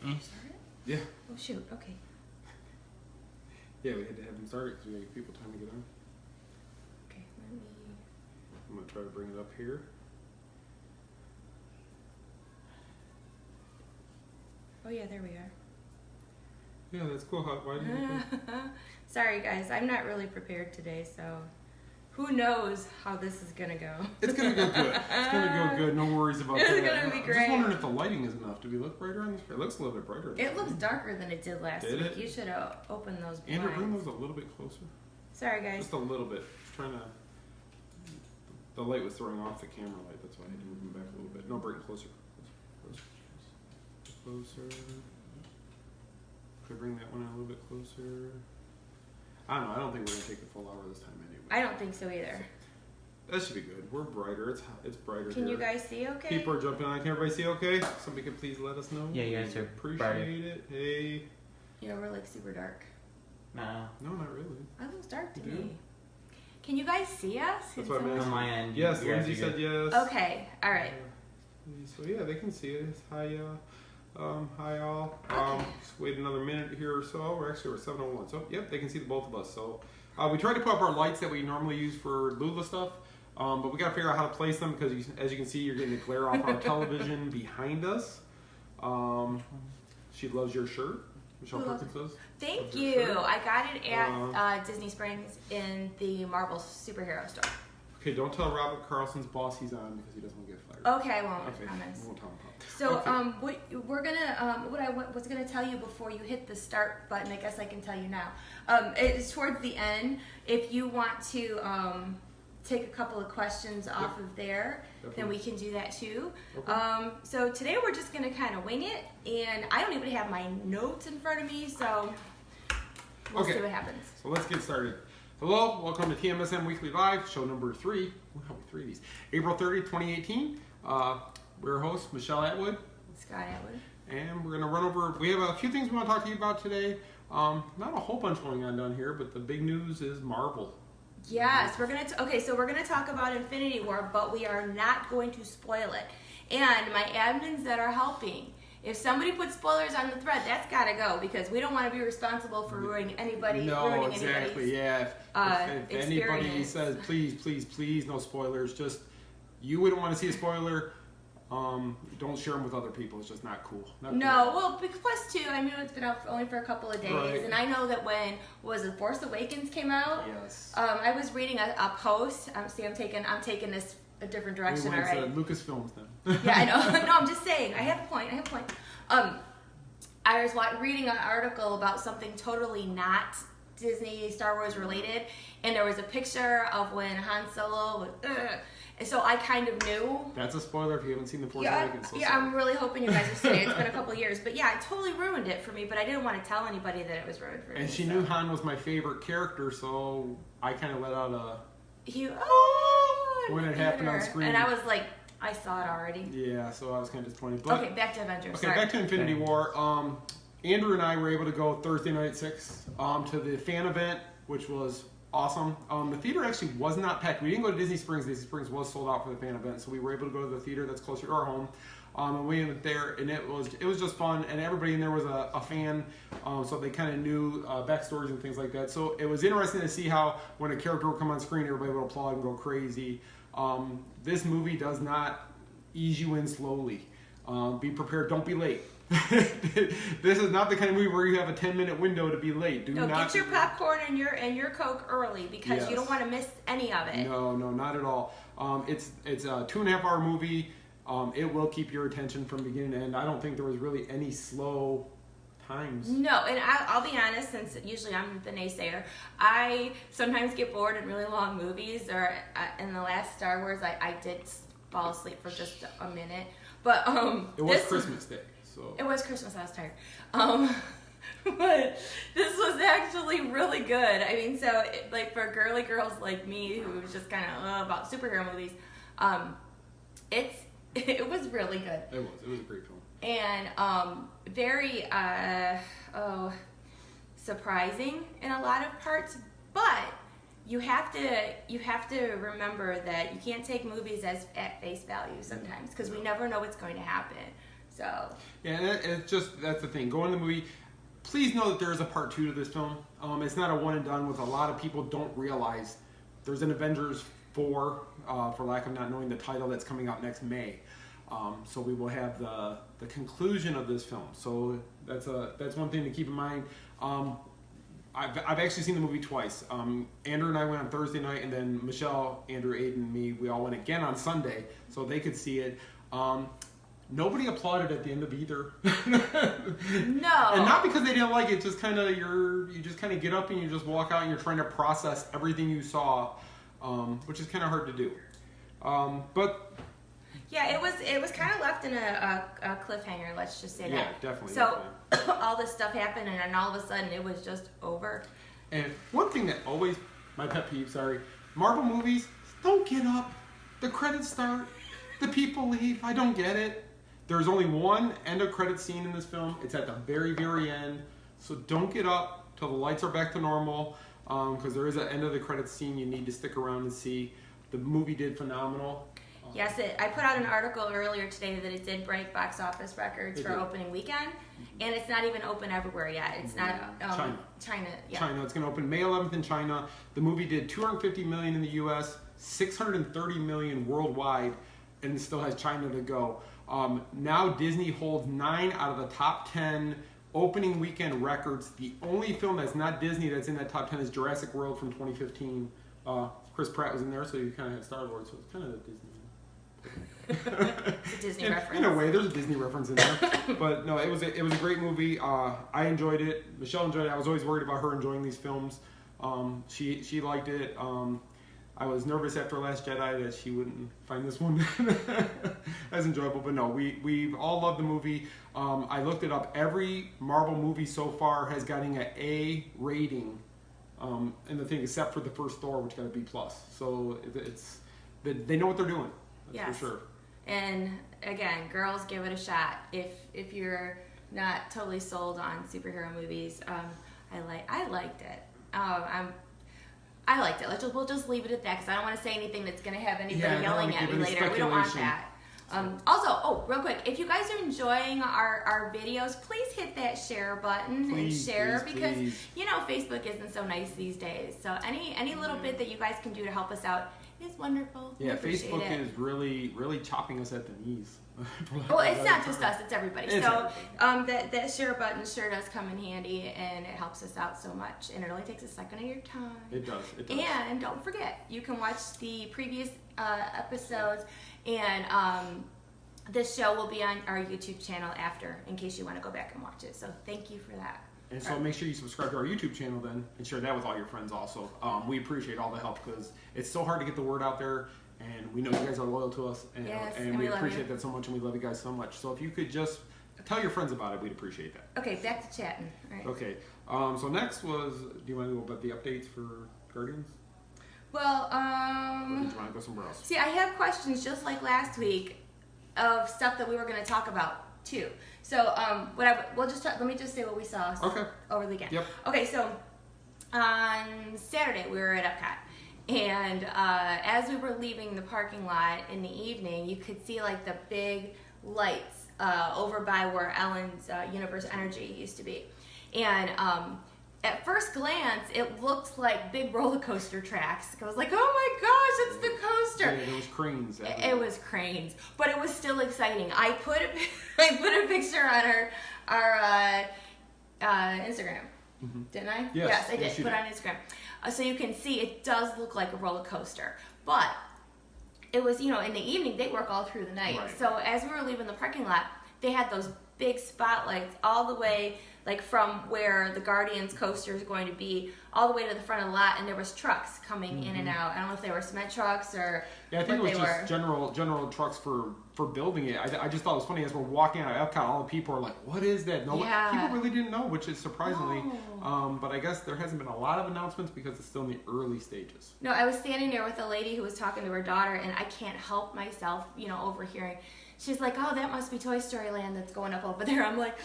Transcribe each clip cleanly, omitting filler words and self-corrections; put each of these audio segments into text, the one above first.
Start it? Yeah. Oh shoot. Okay. Yeah, we had to have them start it because we gave people time to get on. Okay. Let me. I'm gonna try to bring it up here. Oh yeah, there we are. Yeah, that's cool. Why did you? Sorry guys, I'm not really prepared today, so who knows how this is gonna go. It's gonna go good. It's gonna go good. No worries about that. It's gonna be I'm great. just wondering if the lighting is enough. Do we look brighter on this? It looks a little bit brighter. It looks darker than it did last Did week. it? You should have opened those blinds. Andrew, bring those a little bit closer. Sorry guys. Just a little bit. Just trying to. The light was throwing off the camera light. That's why I had to move them back a little bit. No, bring it closer. Closer. Could I bring that one a little bit closer? I don't know. I don't think we're gonna take the full hour this time anyway. I don't think so either. That should be good. We're brighter. It's brighter. Can here. you guys see okay? People are jumping on. Can everybody see okay? Somebody could please let us know. Yeah, you guys are Appreciate brighter. it. Hey. Yeah, we're like super dark. No. No, not really. That looks dark to You do? me. Can you guys see us? That's what I meant. On my end. Yes, you guys Lindsay are said good. yes. Okay, alright. So yeah, they can see us. Hi, hi all. Okay. Just wait another minute here or so. We're 7:01. So yep, they can see the both of us. So we tried to put up our lights that we normally use for Lula stuff, but we got to figure out how to place them because as you can see, you're getting the glare off our television behind us. She loves your shirt. Michelle Perkins does. Thank Loves your you. shirt. I got it at Disney Springs in the Marvel superhero store. Okay, don't tell Robert Carlson's boss he's on because he doesn't want to get fired. Okay, I won't. Okay, I promise. we won't tell him. So, Okay. what I was gonna tell you before you hit the start button, I guess I can tell you now. It's towards the end. If you want to take a couple of questions off of there, then we can do that too. Okay. So today we're just gonna kind of wing it, and I don't even have my notes in front of me, so we'll see what happens. So let's get started. Hello, welcome to TMSM Weekly Live, show number 3. Ooh, how many 3 of these? April 30th, 2018. We're hosts, Michelle Atwood. Scott Atwood. And we're going to run over, we have a few things we want to talk to you about today. Not a whole bunch going on down here, but the big news is Marvel. Yes, we're gonna talk about Infinity War, but we are not going to spoil it. And my admins that are helping, if somebody puts spoilers on the thread, that's gotta go because we don't want to be responsible for ruining anybody's Yeah. If anybody experience. says, please, no spoilers, just, you wouldn't want to see a spoiler, don't share them with other people. It's just not cool. Well, plus two, I mean, it's been out only for a couple of days, Right. and I know that when Force Awakens came out, Yes. I was reading a post. See, I'm taking this a different direction We went already. to Lucasfilms then. Yeah, I know. No, I'm just saying. I have a point. I was reading an article about something totally not Disney, Star Wars related, and there was a picture of when Han Solo was, and so I kind of knew. That's a spoiler if you haven't seen The Force Awakens. So Yeah, I'm really hoping you guys have seen it. It's been a couple years, but yeah, it totally ruined it for me, but I didn't want to tell anybody that it was ruined for me. And she knew Han was my favorite character, so I kind of let out a... When it happened on screen. And I was like, I saw it already. Yeah, so I was kind of disappointed. But, Okay, back to Avengers. Okay, Sorry. back to Infinity War. Andrew and I were able to go Thursday night at 6 to the fan event, which was awesome. The theater actually was not packed. We didn't go to Disney Springs. Disney Springs was sold out for the fan event, so we were able to go to the theater that's closer to our home. And we went there, and it was just fun. And everybody in there was a fan, so they kind of knew backstories and things like that. So it was interesting to see how when a character would come on screen, everybody would applaud and go crazy. This movie does not ease you in slowly. Be prepared. Don't be late. This is not the kind of movie where you have a 10-minute window to be late. Get your popcorn and your Coke early because you don't want to miss any of it. No, not at all. It's a 2.5-hour movie. It will keep your attention from beginning to end. I don't think there was really any slow times. No, and I'll be honest, since usually I'm the naysayer, I sometimes get bored in really long movies, or in the last Star Wars, I did fall asleep for just a minute. But it was Christmas Day, so it was Christmas. I was tired. But this was actually really good. I mean, so like for girly girls like me who was just kind of about superhero movies, it was really good. It was a great film. And very surprising in a lot of parts, but you have to remember that you can't take movies at face value sometimes because we never know what's going to happen. So yeah, and that's the thing. Going to the movie. Please know that there is a part 2 to this film. It's not a one and done. With a lot of people don't realize there's an Avengers 4, for lack of not knowing the title, that's coming out next May. So we will have the conclusion of this film. So that's one thing to keep in mind. I've actually seen the movie twice. Andrew and I went on Thursday night, and then Michelle, Andrew, Aiden, and me, we all went again on Sunday so they could see it. Nobody applauded at the end of either. No. And not because they didn't like it, just kind of you just kind of get up and you just walk out and you're trying to process everything you saw, which is kind of hard to do. But yeah, it was kind of left in a cliffhanger. Let's just say that. Yeah, definitely. So all this stuff happened, and then all of a sudden it was just over. And one thing that always my pet peeve, sorry, Marvel movies don't get up. The credits start. The people leave. I don't get it. There's only one end of credit scene in this film. It's at the very, very end. So don't get up till the lights are back to normal, because there is an end of the credits scene you need to stick around and see. The movie did phenomenal. Yes, I put out an article earlier today that it did break box office records for opening weekend, and it's not even open everywhere yet. It's not China. Yeah. China. It's going to open May 11th in China. The movie did $250 million in the U.S., $630 million worldwide, and it still has China to go. Now Disney holds 9 out of the top 10 opening weekend records. The only film that's not Disney that's in that top 10 is Jurassic World from 2015. Chris Pratt was in there, so you kind of had Star-Lord, so it's kind of a Disney. It's a Disney reference. In a way, there's a Disney reference in there. But no, it was a great movie. I enjoyed it. Michelle enjoyed it. I was always worried about her enjoying these films. She liked it. I was nervous after Last Jedi that she wouldn't find this one as enjoyable, but no, we all loved the movie. I looked it up. Every Marvel movie so far has gotten an A rating, and the thing except for the first Thor, which got a B+. So they know what they're doing. That's for sure. And again, girls, give it a shot. If you're not totally sold on superhero movies, I liked it. I liked it. We'll just leave it at that because I don't want to say anything that's going to have anybody yelling at me later. We don't want that. Also, real quick, if you guys are enjoying our videos, please hit that share button and share because you know Facebook isn't so nice these days. So any little bit that you guys can do to help us out is wonderful. Yeah, Facebook is really chopping us at the knees. Well, it's not just us; it's everybody. That share button sure does come in handy, and it helps us out so much. And it only takes a second of your time. It does. And don't forget, you can watch the previous episodes, and this show will be on our YouTube channel after, in case you want to go back and watch it. So thank you for that. And so make sure you subscribe to our YouTube channel then, and share that with all your friends also. We appreciate all the help because it's so hard to get the word out there. And we know you guys are loyal to us, and we appreciate that so much, and we love you guys so much. So if you could just tell your friends about it, we'd appreciate that. Okay, back to chatting. All right. Okay, so next was, do you want to go about the updates for Guardians? Well, or did you want to go somewhere else? See, I have questions just like last week of stuff that we were going to talk about too. So let me just say what we saw over the weekend. Yep. Okay, so on Saturday we were at Epcot. And as we were leaving the parking lot in the evening, you could see like the big lights over by where Ellen's Universe Energy used to be. And at first glance, it looked like big roller coaster tracks. I was like, oh my gosh, it's the coaster. Yeah, there was cranes. It was cranes, but it was still exciting. I put a picture on our Instagram. Mm-hmm. Didn't I? Yes, I did. Put it on Instagram. So you can see it does look like a roller coaster. But it was, in the evening, they work all through the night. Right. So as we were leaving the parking lot, they had those big spotlights all the way, like from where the Guardians coaster is going to be, all the way to the front of the lot, and there was trucks coming in and out. I don't know if they were cement trucks or I think it was just general trucks for building it. I just thought it was funny as we're walking out of Epcot, all the people are like, what is that? People really didn't know, which is surprisingly. But I guess there hasn't been a lot of announcements because it's still in the early stages. No, I was standing there with a lady who was talking to her daughter, and I can't help myself, overhearing. She's like, oh, that must be Toy Story Land that's going up over there. I'm like,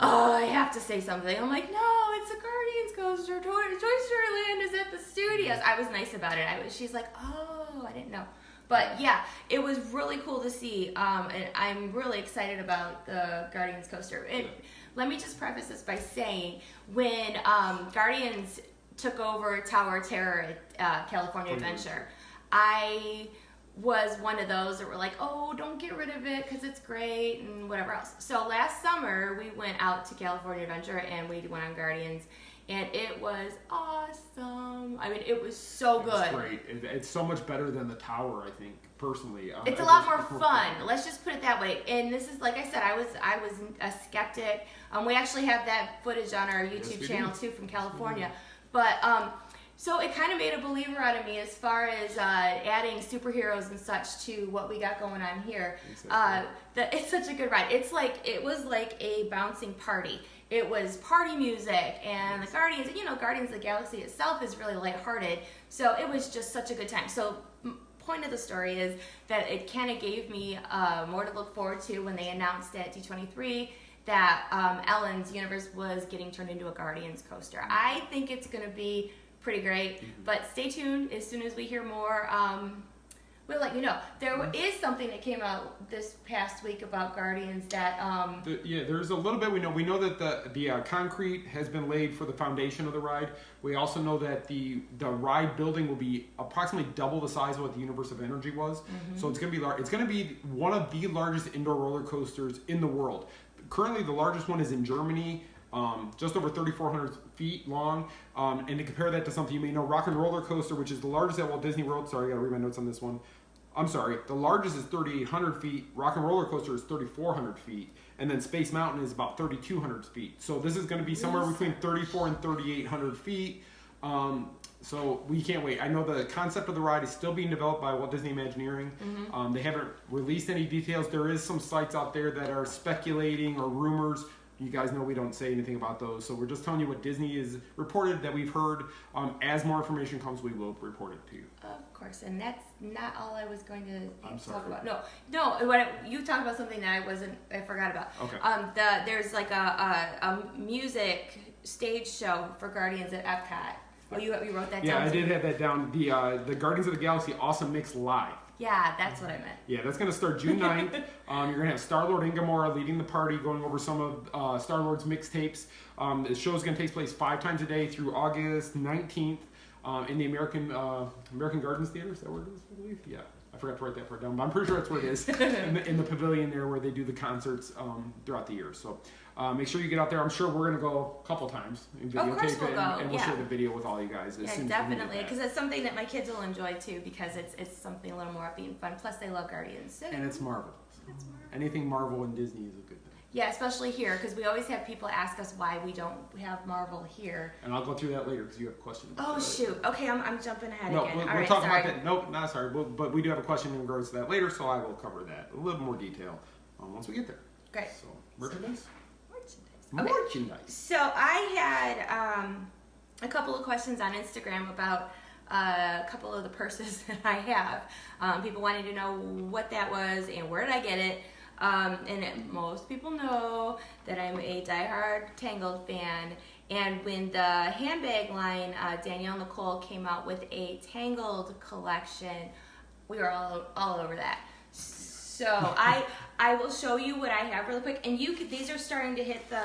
oh, I have to say something. I'm like, no, it's a Guardians coaster. Toy Story Land is at the studios. I was nice about it. She's like, oh, I didn't know. But yeah, it was really cool to see, and I'm really excited about the Guardians coaster. Let me just preface this by saying, when Guardians took over Tower of Terror at California Adventure, I was one of those that were like, oh, don't get rid of it because it's great and whatever else. So last summer, we went out to California Adventure and we went on Guardians, and it was awesome. I mean, it was so good. It's great. It's so much better than the Tower, I think, personally. It's a lot more fun. Let's just put it that way. And this is, like I said, I was a skeptic. We actually have that footage on our YouTube channel too from California. But so it kind of made a believer out of me as far as adding superheroes and such to what we got going on here. It's such a good ride. It was like a bouncing party. It was party music, and the Guardians, Guardians of the Galaxy itself is really lighthearted. So it was just such a good time. So point of the story is that it kind of gave me more to look forward to when they announced at D23 that Ellen's Universe was getting turned into a Guardians coaster. I think it's going to be pretty great, but stay tuned. As soon as we hear more, we'll let you know. There is something that came out this past week about Guardians that there's a little bit we know. We know that the concrete has been laid for the foundation of the ride. We also know that the ride building will be approximately double the size of what the Universe of Energy was. So it's going to be large. It's going to be one of the largest indoor roller coasters in the world. Currently, the largest one is in Germany. Just over 3,400 feet long. And to compare that to something you may know, Rock and Roller Coaster, which is the largest at Walt Disney World. Sorry, I gotta read my notes on this one. I'm sorry. The largest is 3,800 feet. Rock and Roller Coaster is 3,400 feet. And then Space Mountain is about 3,200 feet. So this is going to be somewhere between 3,400 and 3,800 feet. So we can't wait. I know the concept of the ride is still being developed by Walt Disney Imagineering. They haven't released any details. There is some sites out there that are speculating or rumors. You guys know we don't say anything about those, so we're just telling you what Disney is reported that we've heard. As more information comes, we will report it to you. Of course, and that's not all I was going to talk about. No. You talked about something that I forgot about. Okay. There's like a music stage show for Guardians at Epcot. Oh, you wrote that down? Yeah, I did have that down. The Guardians of the Galaxy Awesome Mix Live. Yeah, that's what I meant. Yeah, that's going to start June 9th. You're going to have Star-Lord and Gamora leading the party, going over some of Star-Lord's mixtapes. The show is going to take place 5 times a day through August 19th in the American Gardens Theater. Is that where it is, I believe? Yeah, I forgot to write that part down, but I'm pretty sure that's where it is, in the pavilion there where they do the concerts throughout the year. So make sure you get out there. I'm sure we're going to go a couple times and videotape it, and we'll share the video with all you guys. Yeah, definitely, because it's something that my kids will enjoy too, because it's something a little more upbeat and fun. Plus, they love Guardians. So. And it's Marvel. Anything Marvel and Disney is a good thing. Yeah, especially here, because we always have people ask us why we don't have Marvel here. And I'll go through that later because you have a question. Oh, shoot. Okay, I'm jumping ahead again. We'll talk about that. Nope, not sorry. But we do have a question in regards to that later, so I will cover that a little more detail once we get there. Great. So, merchandise? Okay. Merchandise. So I had a couple of questions on Instagram about a couple of the purses that I have. People wanted to know what that was and where did I get it. Most people know that I'm a diehard Tangled fan. And when the handbag line, Danielle Nicole came out with a Tangled collection, we were all over that. So I will show you what I have really quick, and these are starting to hit the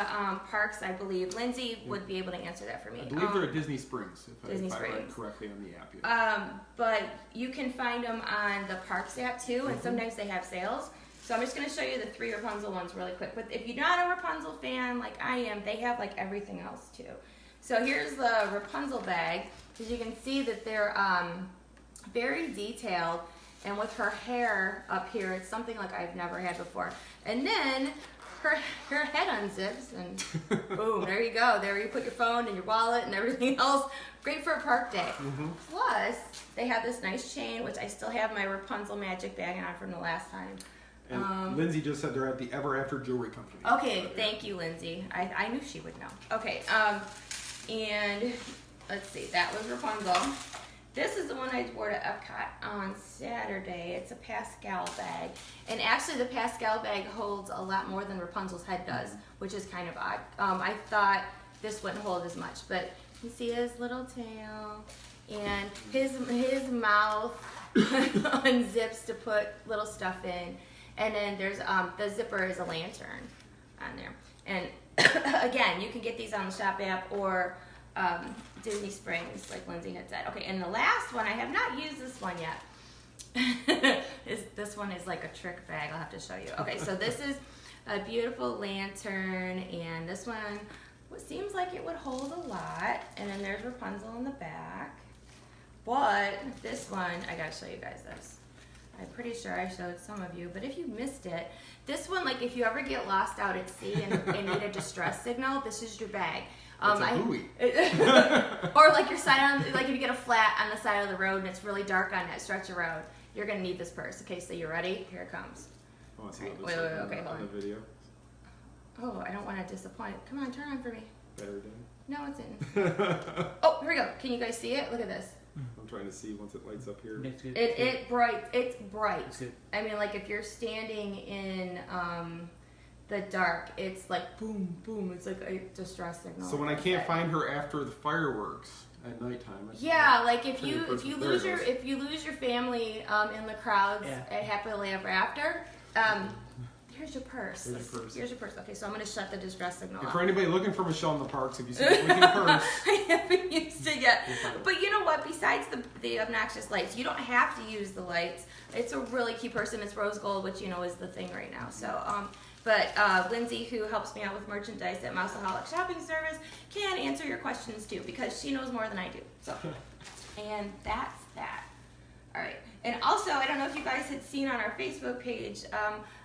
parks, I believe. Lindsay would be able to answer that for me. I believe they're at Disney Springs, if I read correctly on the app. Yeah. But you can find them on the Parks app too, and sometimes they have sales. So I'm just going to show you the 3 Rapunzel ones really quick. But if you're not a Rapunzel fan like I am, they have like everything else too. So here's the Rapunzel bag. As you can see that they're very detailed. And with her hair up here, it's something like I've never had before. And then her head unzips, and boom, there you go. There you put your phone and your wallet and everything else. Great for a park day. Plus, they have this nice chain, which I still have my Rapunzel magic bag on from the last time. And Lindsay just said they're at the Ever After Jewelry Company. Okay, thank you, Lindsay. I knew she would know. Okay, and let's see, that was Rapunzel. This is the one I wore to Epcot on Saturday. It's a Pascal bag. And actually the Pascal bag holds a lot more than Rapunzel's head does, which is kind of odd. I thought this wouldn't hold as much, but you see his little tail and his mouth. unzips to put little stuff in. And then there's the zipper is a lantern on there. And again, you can get these on the Shop app or Disney Springs, like Lindsay had said. Okay, and the last one, I have not used this one yet. This one is like a trick bag. I'll have to show you. Okay, so this is a beautiful lantern, and this one seems like it would hold a lot. And then there's Rapunzel in the back. But this one, I gotta show you guys this. I'm pretty sure I showed some of you, but if you missed it, this one, like if you ever get lost out at sea and need a distress signal, this is your bag. It's a buoy. Or like your side on, like if you get a flat on the side of the road and it's really dark on that stretch of road, you're gonna need this purse. Okay, so you ready? Here it comes. Oh, it's Wait, okay, hold on. The video. Oh, I don't want to disappoint. Come on, turn on for me. Battery dead. No, it's in. Oh, here we go. Can you guys see it? Look at this. I'm trying to see once it lights up here. It's bright. It's bright. I mean, like if you're standing in the dark, it's like boom, boom. It's like a distress signal. So when I can't find her after the fireworks at nighttime. Yeah, like if you lose your family in the crowds at Happily Ever After, here's your purse. Here's your purse. Okay, so I'm gonna shut the distress signal off. For anybody looking for Michelle in the parks, if you see a blinking purse, I haven't used it yet. But you know what? Besides the obnoxious lights, you don't have to use the lights. It's a really cute purse, and it's rose gold, which you know is the thing right now. So, but Lindsay, who helps me out with merchandise at Mouseaholic Shopping Service, can answer your questions too because she knows more than I do. So, and that's that. All right. And also, I don't know if you guys had seen on our Facebook page,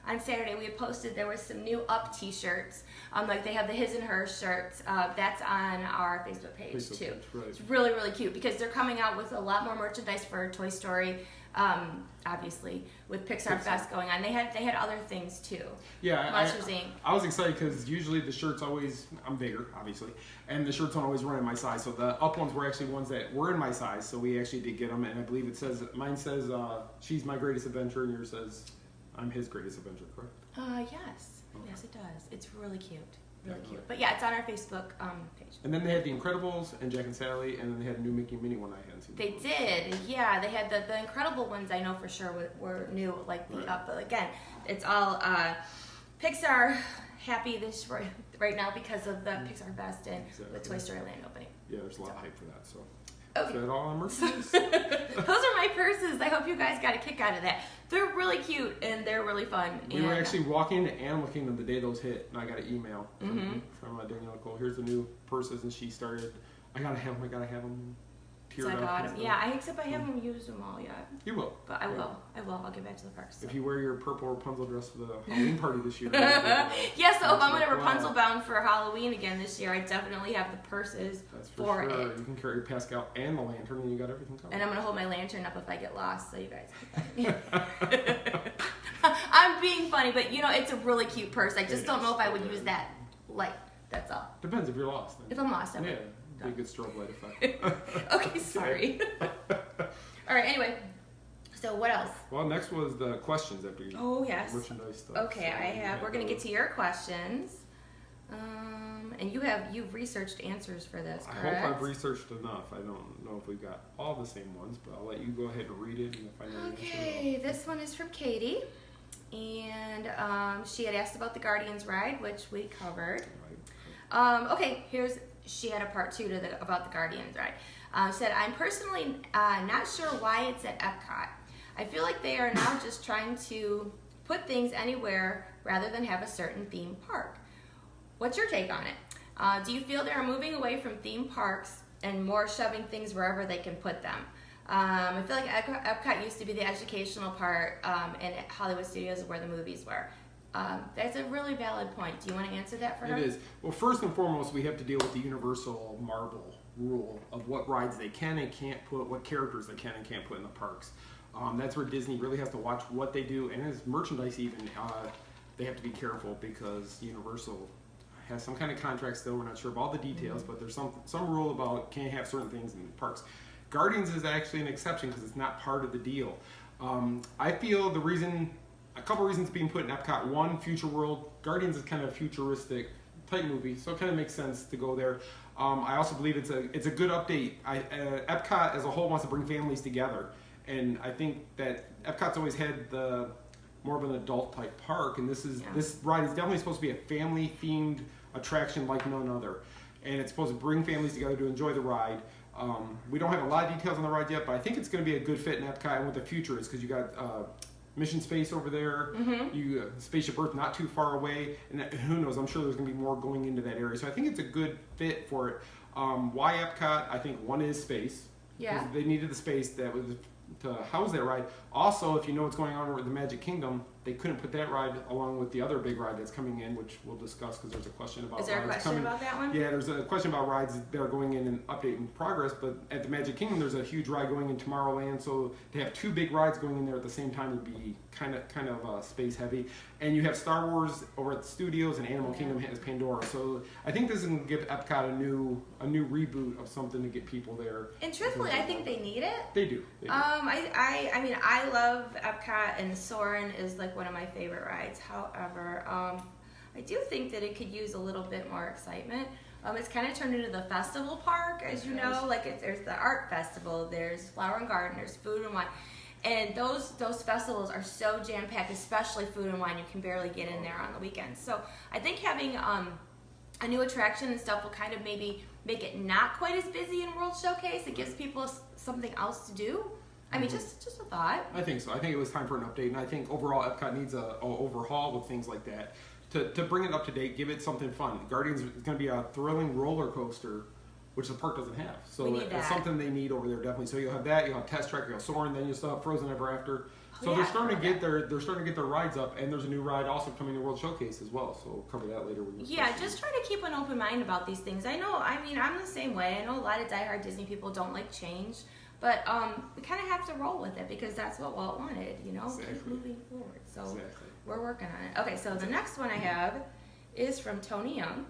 on Saturday we had posted there was some new Up t-shirts. Like they have the His and Hers shirts. That's on our Facebook page too. Right. It's really, really cute because they're coming out with a lot more merchandise for Toy Story. Obviously, with Pixar Fest going on, they had other things too. Yeah, Monsters Inc. I was excited because usually the shirts always, I'm bigger, obviously, and the shirts don't always run in my size. So the Up ones were actually ones that were in my size, so we actually did get them. And I believe mine says, she's my greatest adventure, and yours says, I'm his greatest adventure, correct? Yes. Okay. Yes, it does. It's really cute. Really cute. But yeah, it's on our Facebook page. And then they had the Incredibles and Jack and Sally, and then they had a new Mickey and Minnie one I hadn't seen. They did, yeah. They had the Incredible ones. I know for sure were new, like the Up. But again, it's all Pixar happy this right now because of the Pixar Fest and the Toy Story Land opening. Yeah, there's a lot of hype for that. So. Okay. Is that all on merchandise? Those are my purses. I hope you guys got a kick out of that. They're really cute and they're really fun. We were actually walking to Animal Kingdom the day those hit, and I got an email from Danielle Cole. Here's the new purses, and she started. I gotta have them. So I got them. Yeah, except I haven't used them all yet. You will. But I will. I'll get back to the parks. So. If you wear your purple Rapunzel dress for the Halloween party this year. Yeah, so if I'm gonna Rapunzel bound for Halloween again this year, I definitely have the purses That's for it. sure. You can carry Pascal and the lantern, and you got everything covered. And I'm gonna hold my lantern up if I get lost, so you guys can find me. I'm being funny, but you know it's a really cute purse. I just don't know if I would use that light. That's all. Depends if you're lost. Then. If I'm lost, I would. Yeah. Be a good strobe light effect. Okay, sorry. All right, anyway. So what else? Well, next was the questions after you. Oh, yes. Merchandise stuff. Okay, we're going to get to your questions. And you've researched answers for this, correct? I hope I've researched enough. I don't know if we've got all the same ones, but I'll let you go ahead and read it and find out. Okay, this one is from Katie. And she had asked about the Guardians ride, which we covered. Right. Okay, she had a part 2 about the Guardians ride. Said, I'm personally not sure why it's at Epcot. I feel like they are now just trying to put things anywhere rather than have a certain theme park. What's your take on it? Do you feel they are moving away from theme parks and more shoving things wherever they can put them? I feel like Epcot used to be the educational part, and Hollywood Studios is where the movies were. That's a really valid point. Do you want to answer that for her? It is. Well, first and foremost, we have to deal with the universal Marvel rule of what rides they can and can't put, what characters they can and can't put in the parks. That's where Disney really has to watch what they do, and as merchandise even, they have to be careful because Universal has some kind of contract still. We're not sure of all the details, but there's some rule about can't have certain things in the parks. Guardians is actually an exception because it's not part of the deal. I feel a couple reasons being put in Epcot. One, Future World. Guardians is kind of a futuristic type movie, so it kind of makes sense to go there. I also believe it's a good update. Epcot as a whole wants to bring families together, And I think that Epcot's always had the more of an adult type park, and this ride is definitely supposed to be a family themed attraction like none other. And it's supposed to bring families together to enjoy the ride. We don't have a lot of details on the ride yet, but I think it's going to be a good fit in Epcot and what the future is, because you got Mission Space over there, you Spaceship Earth not too far away, and who knows, I'm sure there's going to be more going into that area. So I think it's a good fit for it. Why Epcot? I think one is space. Yeah. They needed the space that was to house that ride. Also, if you know what's going on with the Magic Kingdom, they couldn't put that ride along with the other big ride that's coming in, which we'll discuss because there's a question about. Is there a question about that one? Yeah, there's a question about rides that are going in and update in progress. But at the Magic Kingdom, there's a huge ride going in Tomorrowland, so to have two big rides going in there at the same time would be kind of space heavy. And you have Star Wars over at the studios, and Animal Kingdom has Pandora. So I think this is going to give Epcot a new reboot of something to get people there. And truthfully, I think they need it. They do. I mean, I love Epcot, and Soarin' is like one of my favorite rides. However, I do think that it could use a little bit more excitement. It's kind of turned into the festival park, as you know. Like there's the art festival, there's Flower and Garden, there's Food and Wine, and those festivals are so jam packed, especially Food and Wine. You can barely get in there on the weekends. So I think having a new attraction and stuff will kind of maybe make it not quite as busy in World Showcase. It gives people something else to do. I mean, just a thought. I think so. I think it was time for an update, and I think overall Epcot needs a overhaul with things like that to bring it up to date, give it something fun. Guardians is going to be a thrilling roller coaster, which the park doesn't have. So it's something they need over there definitely. So you'll have that, you'll have Test Track, you'll have Soarin', then you'll still have Frozen Ever After. So they're starting to get their rides up, and there's a new ride also coming to World Showcase as well. So we'll cover that later. Just try to keep an open mind about these things. I mean, I'm the same way. I know a lot of diehard Disney people don't like change. But we kind of have to roll with it because that's what Walt wanted, you know, keep moving forward. So we're working on it. Okay, so the next one I have is from Tony Young.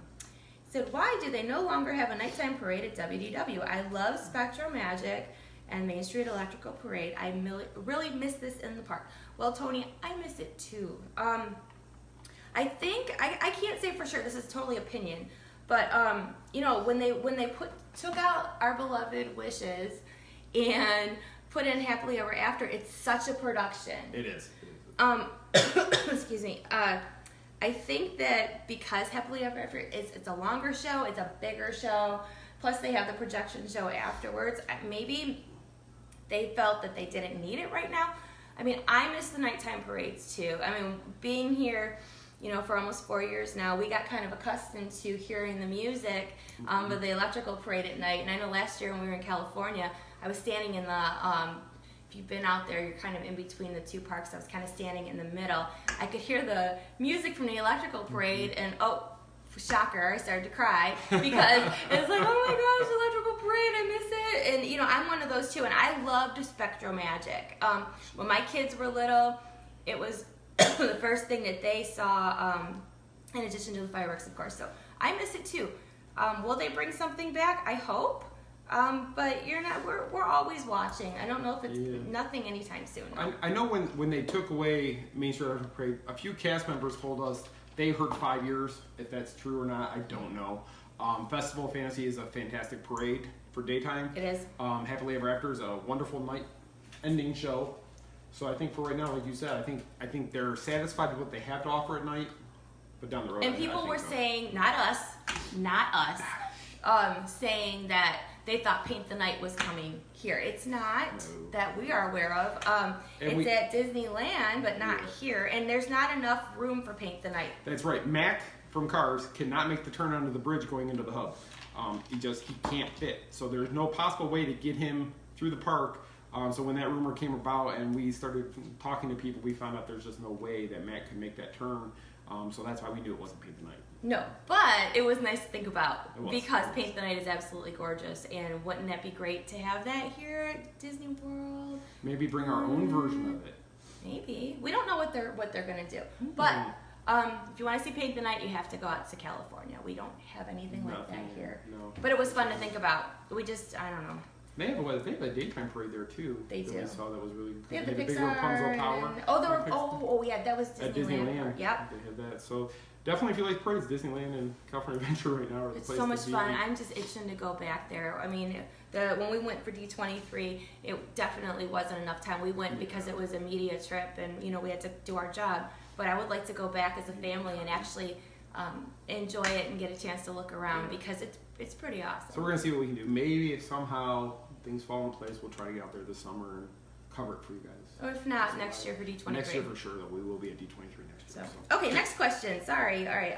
He said, why do they no longer have a nighttime parade at WDW? I love Spectro Magic and Main Street Electrical Parade. I really miss this in the park. Well, Tony, I miss it too. I think, I can't say for sure, this is totally opinion, but you know, when they took out Our Beloved Wishes and put in Happily Ever After, it's such a production. It is. Excuse me. I think that because Happily Ever After, it's a longer show, it's a bigger show, plus they have the projection show afterwards. Maybe they felt that they didn't need it right now. I mean, I miss the nighttime parades too. I mean, being here, you know, for almost 4 years now, we got kind of accustomed to hearing the music of the electrical parade at night. And I know last year when we were in California, I was standing in the, if you've been out there, you're kind of in between the two parks. I was kind of standing in the middle. I could hear the music from the electrical parade, and shocker, I started to cry because it was like, oh my gosh, electrical parade, I miss it. And you know, I'm one of those too, and I loved Spectro Magic. When my kids were little, it was the first thing that they saw, in addition to the fireworks, of course. So I miss it too. Will they bring something back? I hope. But we're always watching. I don't know if it's nothing anytime soon. No. I know when they took away Main Street Electrical Parade, a few cast members told us they heard 5 years. If that's true or not, I don't know. Festival of Fantasy is a fantastic parade for daytime. It is. Happily Ever After is a wonderful night ending show. So I think for right now, like you said, I think they're satisfied with what they have to offer at night, but down the road. And people were saying, not us, saying that they thought Paint the Night was coming here. It's not that we are aware of. It's at Disneyland, but not here. And there's not enough room for Paint the Night. That's right. Mac from Cars cannot make the turn under the bridge going into the hub. He can't fit. So there's no possible way to get him through the park. So when that rumor came about and we started talking to people, we found out there's just no way that Mac could make that turn. So that's why we knew it wasn't Paint the Night. No, but it was nice to think about because Paint the Night is absolutely gorgeous, and wouldn't that be great to have that here at Disney World? Maybe bring our own version of it. Maybe. We don't know what they're gonna do. But if you want to see Paint the Night, you have to go out to California. We don't have anything like that here. No. But it was fun to think about. I don't know. They have a daytime parade there too. They do. We saw that was really good. They have the big Pixar Rapunzel Tower. Yeah, that was Disneyland. At Disneyland. Yep. They had that. So definitely, if you like parades, Disneyland and California Adventure right now are the It's place so much to be. fun. I'm just itching to go back there. I mean, when we went for D23, it definitely wasn't enough time. We went because it was a media trip, and we had to do our job. But I would like to go back as a family and actually enjoy it and get a chance to look around because it's pretty awesome. So we're gonna see what we can do. Maybe if somehow things fall in place, we'll try to get out there this summer and cover it for you guys. Or if not, next year for D23. Next year for sure, though. We will be at D23 next year. So. Okay, next question. Sorry. All right.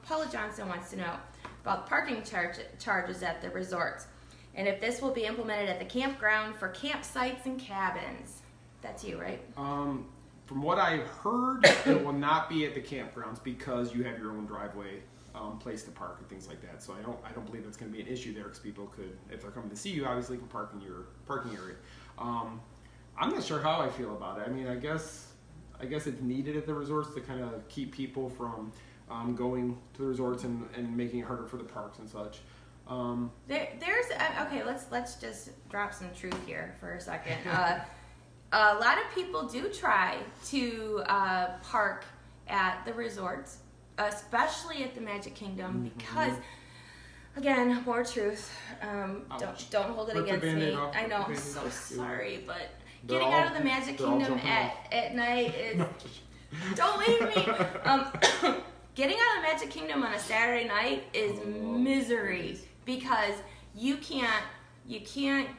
Paula Johnson wants to know about parking charges at the resorts, and if this will be implemented at the campground for campsites and cabins. That's you, right? From what I've heard, it will not be at the campgrounds because you have your own driveway place to park and things like that. So I don't believe that's going to be an issue there because people could, if they're coming to see you, obviously can park in your parking area. I'm not sure how I feel about it. I mean, I guess it's needed at the resorts to kind of keep people from going to the resorts and making it harder for the parks and such. Okay. Let's just drop some truth here for a second. A lot of people do try to park at the resorts, especially at the Magic Kingdom, because, again, more truth. Don't hold it against me. I know, I'm so sorry, but getting out of the Magic Kingdom at night is... Don't leave me! Getting out of the Magic Kingdom on a Saturday night is misery because you can't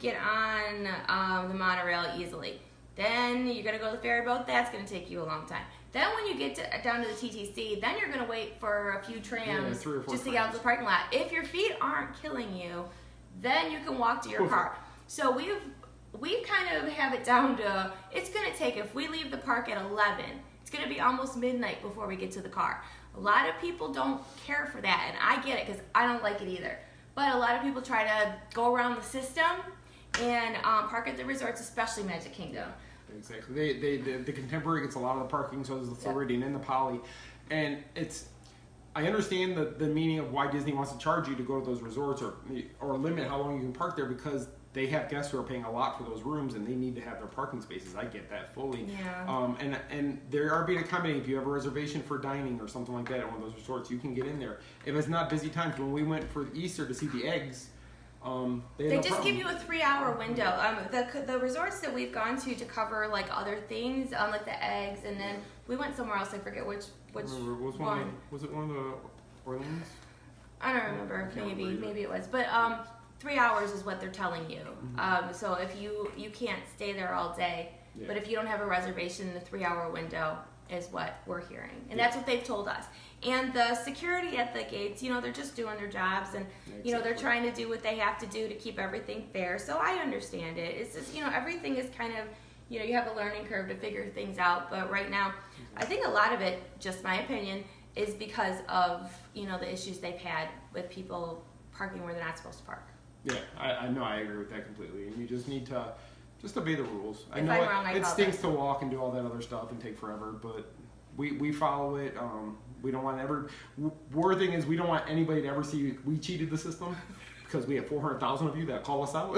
get on the monorail easily. Then you're going to go to the ferry boat. That's going to take you a long time. Then when you get down to the TTC, then you're going to wait for a few trams just to get out to the parking lot. If your feet aren't killing you, then you can walk to your car. So we've kind of have it down to, it's going to take, if we leave the park at 11, it's going to be almost midnight before we get to the car. A lot of people don't care for that, and I get it because I don't like it either. But a lot of people try to go around the system and park at the resorts, especially Magic Kingdom. Exactly. The Contemporary gets a lot of the parking, so does the Floridian and the Poly. And I understand the meaning of why Disney wants to charge you to go to those resorts or limit how long you can park there because they have guests who are paying a lot for those rooms and they need to have their parking spaces. I get that fully. Yeah. And they are being accommodating. If you have a reservation for dining or something like that at one of those resorts, you can get in there. If it's not busy times, when we went for Easter to see the eggs, they just give you a 3-hour window. The resorts that we've gone to cover like other things, like the eggs, and then we went somewhere else. I forget which one. Was it one of the Orleans? I don't remember. Maybe it was. But 3 hours is what they're telling you. So if you can't stay there all day, but if you don't have a reservation, the 3-hour window is what we're hearing, and that's what they've told us. And the security at the gates, they're just doing their jobs, and they're trying to do what they have to do to keep everything fair. So I understand it. It's just everything is kind of you have a learning curve to figure things out. But right now, I think a lot of it, just my opinion, is because of the issues they've had with people parking where they're not supposed to park. Yeah, I know. I agree with that completely. And you just need to obey the rules. I know it stinks to walk and do all that other stuff and take forever, but we follow it. We don't want war thing is we don't want anybody to ever see we cheated the system because we have 400,000 of you that call us out.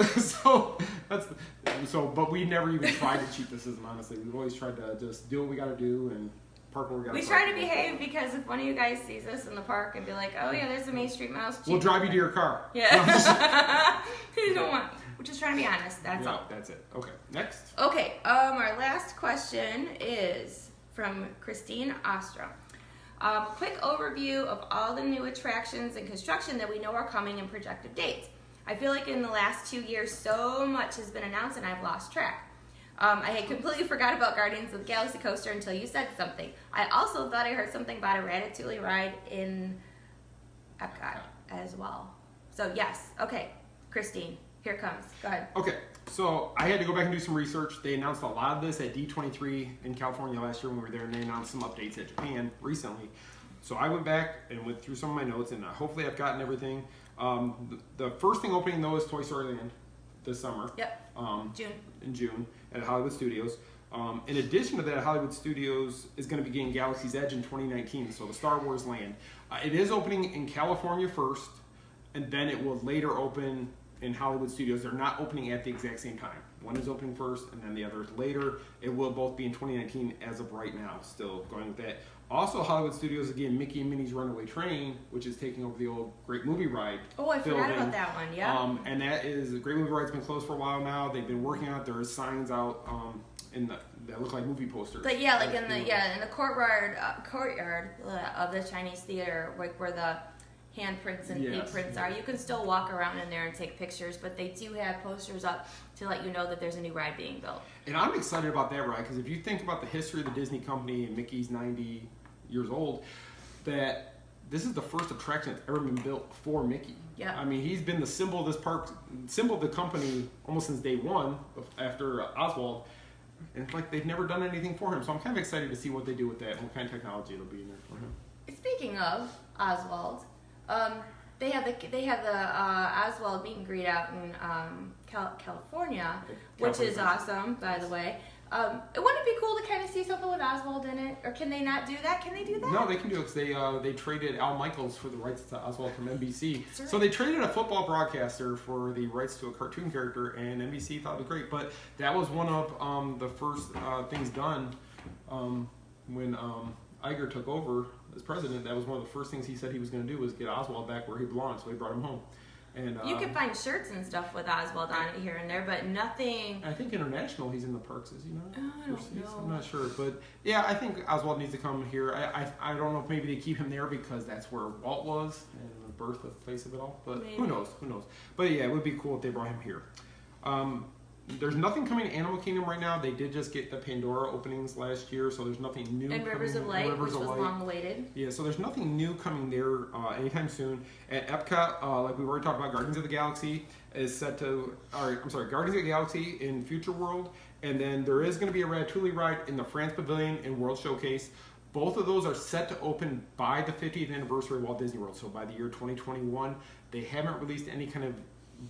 But we never even tried to cheat the system. Honestly, we've always tried to just do what we got to do and park where we got to. We try to behave because if one of you guys sees us in the park and be like, "Oh yeah, there's a Main Street Mouse," we'll drive you to your car. Yeah. You don't want. We're just trying to be honest. That's all. That's it. Okay. Next. Okay. Our last question is from Christine Ostrom. Quick overview of all the new attractions and construction that we know are coming and projected dates. I feel like in the last 2 years, so much has been announced and I've lost track. I had completely forgot about Guardians of the Galaxy coaster until you said something. I also thought I heard something about a Ratatouille ride in Epcot as well. So yes. Okay, Christine, here it comes. Go ahead. Okay. So I had to go back and do some research. They announced a lot of this at D23 in California last year when we were there, and they announced some updates at Japan recently. So I went back and went through some of my notes, and hopefully I've gotten everything. The first thing opening, though, is Toy Story Land this summer. Yep. In June at Hollywood Studios. In addition to that, Hollywood Studios is going to be getting Galaxy's Edge in 2019, so the Star Wars land. It is opening in California first, and then it will later open in Hollywood studios. They're not opening at the exact same time. One is opening first, and then the other is later. It will both be in 2019 as of right now. Still going with that. Also, Hollywood Studios, again, Mickey and Minnie's Runaway Train, which is taking over the old Great Movie Ride. Oh, I forgot about that one, yeah. And that is, the Great Movie Ride's been closed for a while now. They've been working on it. There are signs out that look like movie posters. But yeah, like in the courtyard of the Chinese theater, like where the handprints and prints are. You can still walk around in there and take pictures, but they do have posters up to let you know that there's a new ride being built. And I'm excited about that ride because if you think about the history of the Disney company, and Mickey's 90 years old, that this is the first attraction that's ever been built for Mickey. Yeah. I mean, he's been the symbol of this park, symbol of the company almost since day one after Oswald. And it's like they've never done anything for him. So I'm kind of excited to see what they do with that and what kind of technology it'll be in there for him. Speaking of Oswald, they have the Oswald meet and greet out in California, which is awesome, by the way. Wouldn't it be cool to kind of see something with Oswald in it? Or can they not do that? Can they do that? No, they can do it because they traded Al Michaels for the rights to Oswald from NBC. Right. So they traded a football broadcaster for the rights to a cartoon character, and NBC thought it was great. But that was one of the first things done when Iger took over as president. That was one of the first things he said he was going to do was get Oswald back where he belonged, so he brought him home. And you can find shirts and stuff with Oswald on it here and there, but nothing. I think international, he's in the parks, is he not? I don't know. I'm not sure, but yeah, I think Oswald needs to come here. I don't know if maybe they keep him there because that's where Walt was and the birthplace of it all. But maybe. Who knows? But yeah, it would be cool if they brought him here. There's nothing coming to Animal Kingdom right now. They did just get the Pandora openings last year, so there's nothing new. And Rivers of Light, which was long awaited. Yeah, so there's nothing new coming there anytime soon. At Epcot, like we've already talked about, Guardians of the Galaxy is set to. Guardians of the Galaxy in Future World, and then there is going to be a Ratatouille ride in the France Pavilion in World Showcase. Both of those are set to open by the 50th anniversary of Walt Disney World, so by the year 2021. They haven't released any kind of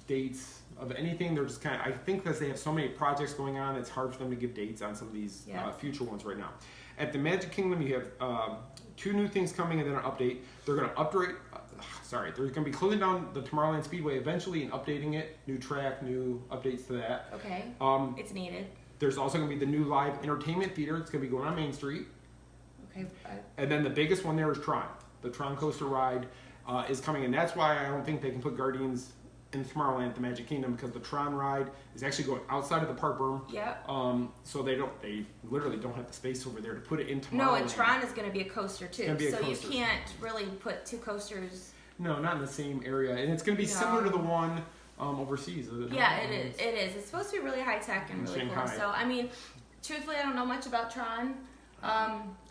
dates of anything. They're just kind of, I think because they have so many projects going on, it's hard for them to give dates on some of these future ones right now. At the Magic Kingdom, you have two new things coming and then an update. They're going to upgrade, they're going to be closing down the Tomorrowland Speedway eventually and updating it. New track, new updates to that. Okay, it's needed. There's also going to be the new live entertainment theater. It's going to be going on Main Street. Okay. And then the biggest one there is Tron. The Tron Coaster ride is coming, and that's why I don't think they can put Guardians in Tomorrowland at the Magic Kingdom because the Tron ride is actually going outside of the park berm. Yep. So they literally don't have the space over there to put it in Tomorrowland. No, and Tron is going to be a coaster too. It's gonna be a so coaster. You can't really put two coasters. No, not in the same area, and it's going to be similar to the one overseas. Yeah, it is. It is. It's supposed to be really high tech and really Shanghai. cool. So I mean, truthfully, I don't know much about Tron.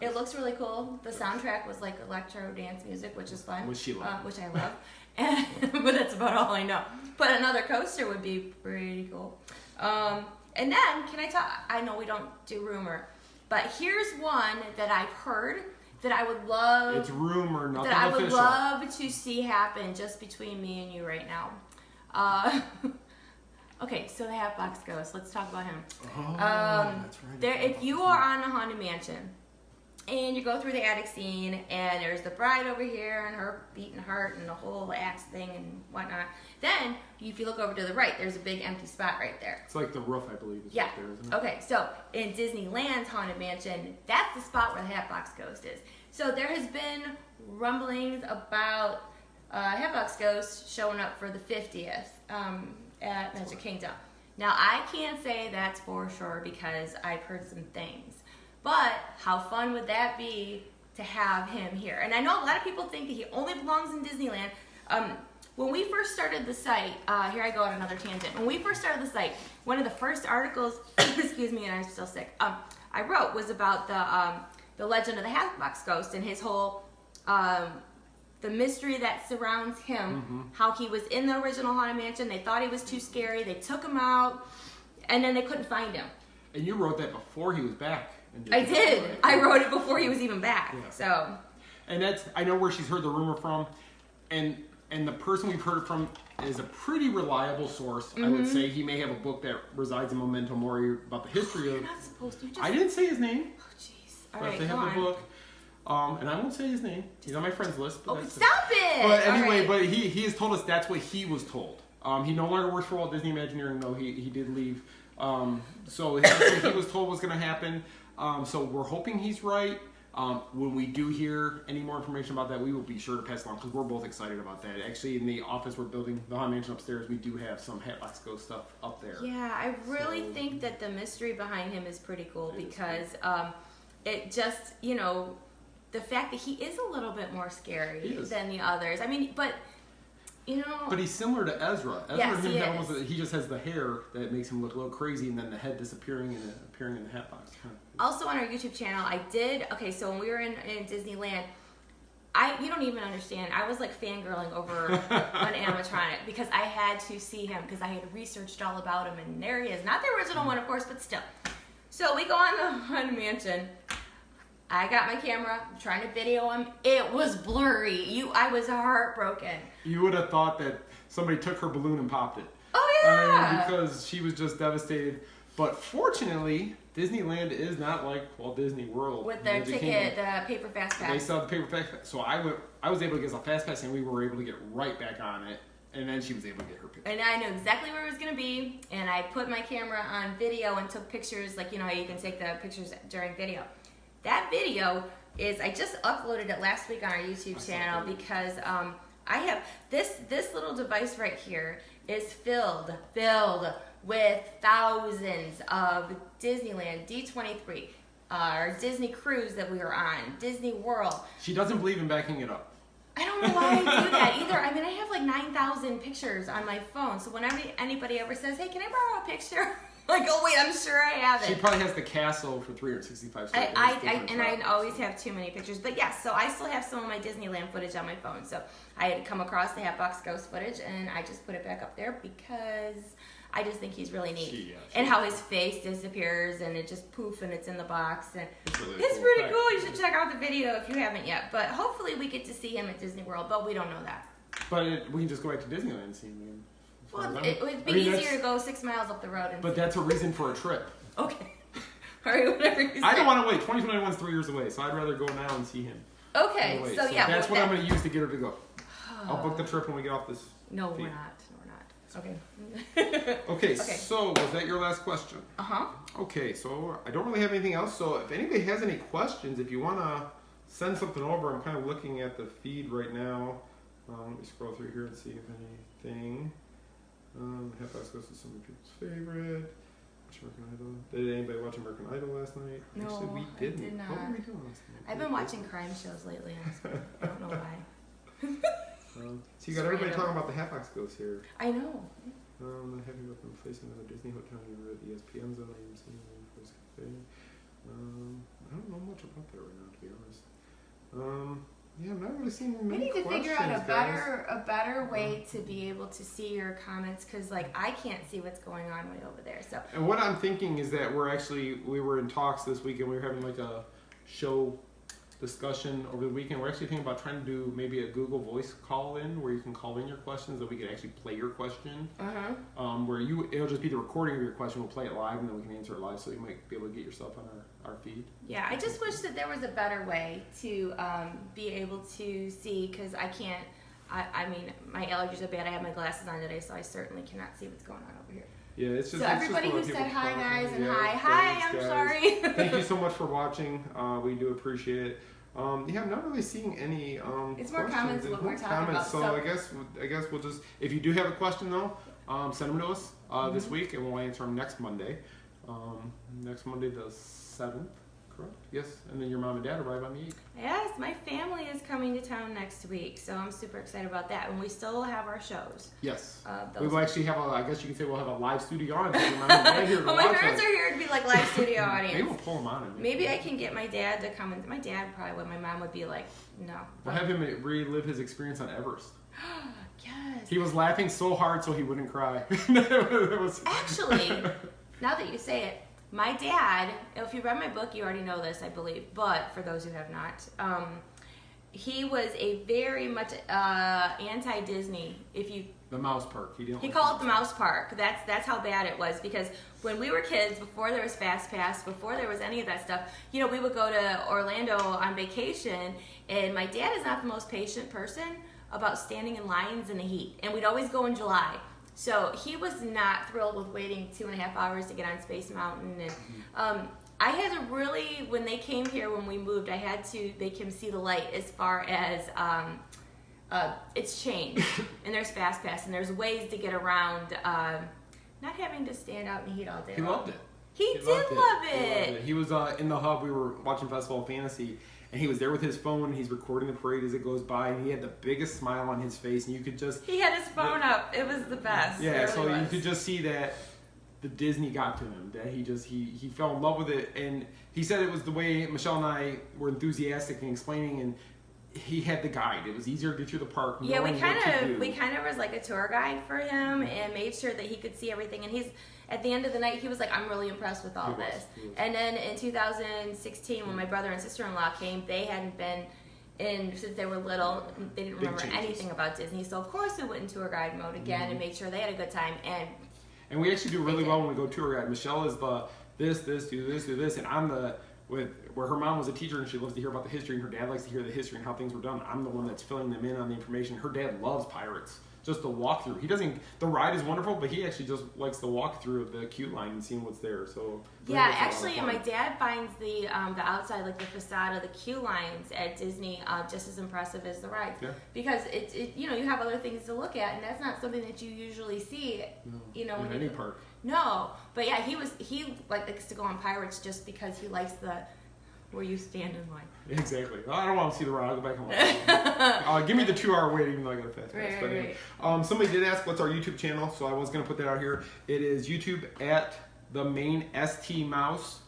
It looks really cool. The soundtrack was like electro dance music, which is fun. Which I love. But that's about all I know. But another coaster would be pretty cool. And then, can I talk? I know we don't do rumor, but here's one that I've heard that I would love. It's rumor, nothing that I official. would love to see happen just between me and you right now. Okay, so the Hatbox Ghost. Let's talk about him. Oh, that's right. If you are on the Haunted Mansion and you go through the attic scene and there's the bride over here and her beating heart and the whole axe thing and whatnot, then if you look over to the right, there's a big empty spot right there. It's like the roof, I believe, is Yeah. right there, isn't it? Okay, so in Disneyland's Haunted Mansion, that's the spot where the Hatbox Ghost is. So there has been rumblings about Hatbox Ghost showing up for the 50th at Magic Kingdom. Now, I can't say that's for sure because I've heard some things. But how fun would that be to have him here? And I know a lot of people think that he only belongs in Disneyland. When we first started the site, here I go on another tangent. When we first started the site, one of the first articles, excuse me, and I'm still sick, I wrote was about the legend of the Hatbox Ghost and his whole, the mystery that surrounds him, how he was in the original Haunted Mansion. They thought he was too scary. They took him out, and then they couldn't find him. And you wrote that before he was back. I did. Right? I wrote it before he was even back. Yeah. So. And I know where she's heard the rumor from, and the person we've heard it from is a pretty reliable source. I would say he may have a book that resides in Memento Mori about the history of. You're not supposed to. I didn't say his name. Oh, jeez. All but right, they go have on. the book. And I won't say his name. He's on my friends list. But stop it! But anyway, right. but he has told us that's what he was told. He no longer works for Walt Disney Imagineering, though. He did leave. So he was told what's going to happen. So we're hoping he's right. When we do hear any more information about that, we will be sure to pass along because we're both excited about that. Actually, in the office we're building, the Haunted Mansion upstairs, we do have some Hatbox Ghost stuff up there. Yeah, I really think that the mystery behind him is pretty cool because it just, you know, the fact that he is a little bit more scary than the others. I mean, but, you know. But he's similar to Ezra. Yes, he just has the hair that makes him look a little crazy, and then the head disappearing and appearing in the Hatbox. Also on our YouTube channel, so when we were in Disneyland, you don't even understand. I was like fangirling over an animatronic because I had to see him because I had researched all about him, and there he is. Not the original one, of course, but still. So we go on the Haunted Mansion. I got my camera, I'm trying to video him. It was blurry. I was heartbroken. You would have thought that somebody took her balloon and popped it. Oh yeah. Because she was just devastated. But fortunately, Disneyland is not like Walt Disney World. With their ticket, the paper fast pass. They sell the paper fast pass. So I was able to get a fast pass, and we were able to get right back on it. And then she was able to get her picture. And I knew exactly where it was going to be. And I put my camera on video and took pictures, like, you know how you can take the pictures during video. That video I just uploaded it last week on our YouTube channel because I have this little device right here is filled with thousands of Disneyland D23, our Disney cruise that we were on, Disney World. She doesn't believe in backing it up. I don't know why I do that either. I mean, I have like 9,000 pictures on my phone, so whenever anybody ever says, "Hey, can I borrow a picture?" Like, oh wait, I'm sure I have it. She probably has the castle for 365 seconds. I always have too many pictures. But yes, so I still have some of my Disneyland footage on my phone. So I had come across the Hatbox Ghost footage, and I just put it back up there because I just think he's really neat. And how his face disappears, and it just poof, and it's in the box. And it's pretty cool. You should check out the video if you haven't yet. But hopefully we get to see him at Disney World, but we don't know that. But we can just go back to Disneyland and see him again. Well, it would be easier to go 6 miles up the road. But that's a reason for a trip. Okay. All right, whatever you say. I don't want to wait. 2021 is 3 years away, so I'd rather go now and see him. Okay, so yeah. That's what I'm going to use to get her to go. I'll book the trip when we get off this. No, we're not. Okay. Okay, so was that your last question? Uh-huh. Okay, so I don't really have anything else. So if anybody has any questions, if you want to send something over, I'm kind of looking at the feed right now. Let me scroll through here and see if anything. Hatbox Ghost is some of people's favorite. Watch American Idol. Did anybody watch American Idol last night? No, actually, we didn't. I did not. What were we doing last night? I've been watching crime shows lately. I don't know why. So you got everybody talking about the Hatbox Ghost here. I know. Not happy about them placing another Disney hotel near the ESPN zone. I don't know much about that right now, to be honest. Yeah, I'm not really seeing many questions. We need to figure out a better way to be able to see your comments because, like, I can't see what's going on way over there. So. And what I'm thinking is that we were in talks this weekend. We were having like a show discussion over the weekend. We're actually thinking about trying to do maybe a Google Voice call in where you can call in your questions that we could actually play your question. Where it'll just be the recording of your question. We'll play it live and then we can answer it live, so you might be able to get yourself on our feed. Yeah, I just wish that there was a better way to be able to see because I can't. I mean, my allergies are bad. I have my glasses on today, so I certainly cannot see what's going on over here. Yeah, it's just. So everybody who said hi, guys, and hi, I'm sorry. Thank you so much for watching. We do appreciate it. I'm not really seeing any. It's more comments what we're talking about. So I guess we'll just. If you do have a question though, send them to us this week, and we'll answer them next Monday. Next Monday the 7th. Correct? Yes, and then your mom and dad arrive on the 8th. Yes, my family is coming to town next week, so I'm super excited about that. And we still have our shows. Yes. We will actually have I guess you can say we'll have a live studio audience. Your mom and dad here to well, my parents are here to be like live studio audience. Maybe we'll pull them on. Maybe I can get my dad to come and my dad probably would. My mom would be like, no. We'll have him relive his experience on Everest. Yes. He was laughing so hard so he wouldn't cry. Actually, now that you say it, my dad, if you read my book, you already know this, I believe, but for those who have not, he was a very much anti-Disney. The Mouse Park. He called it the Mouse Park. That's how bad it was because when we were kids, before there was Fast Pass, before there was any of that stuff, we would go to Orlando on vacation, and my dad is not the most patient person about standing in lines in the heat, and we'd always go in July. So he was not thrilled with waiting 2.5 hours to get on Space Mountain. And I had to really, when they came here, when we moved, I had to make him see the light as far as it's changed. And there's Fast Pass, and there's ways to get around not having to stand out in the heat all day He long. loved it. He did love it. He was in the hub. We were watching Festival of Fantasy, and he was there with his phone, and he's recording the parade as it goes by, and he had the biggest smile on his face, and you could just... He had his phone up. It was the best. Yeah, really so was. you could just see that the Disney got to him, that he fell in love with it, and he said it was the way Michelle and I were enthusiastic in explaining, and he had the guide. It was easier to get through the park. Yeah, we kind of was like a tour guide for him and made sure that he could see everything. And at the end of the night, he was like, I'm really impressed with all this. And then in 2016, when my brother and sister-in-law came, they hadn't been in since they were little. They didn't remember anything about Disney. So of course we went in tour guide mode again and made sure they had a good time. And we actually do really well when we go tour guide. Michelle is the do this, and I'm the where her mom was a teacher and she loves to hear about the history, and her dad likes to hear the history and how things were done. I'm the one that's filling them in on the information. Her dad loves pirates. Just the walkthrough. He doesn't. The ride is wonderful, but he actually just likes the walkthrough of the queue line and seeing what's there. So yeah, actually, my dad finds the outside, like the facade of the queue lines at Disney, just as impressive as the rides. Yeah. Because it you have other things to look at, and that's not something that you usually see. In any park. No, but yeah, he likes to go on pirates just because he likes the where you stand in line. Exactly. Well, I don't want to see the ride. I'll go back and watch it. Give me the 2-hour wait, even though I got a fast pass. Right. Somebody did ask what's our YouTube channel, so I was going to put that out here. It is YouTube at the main ST Mouse.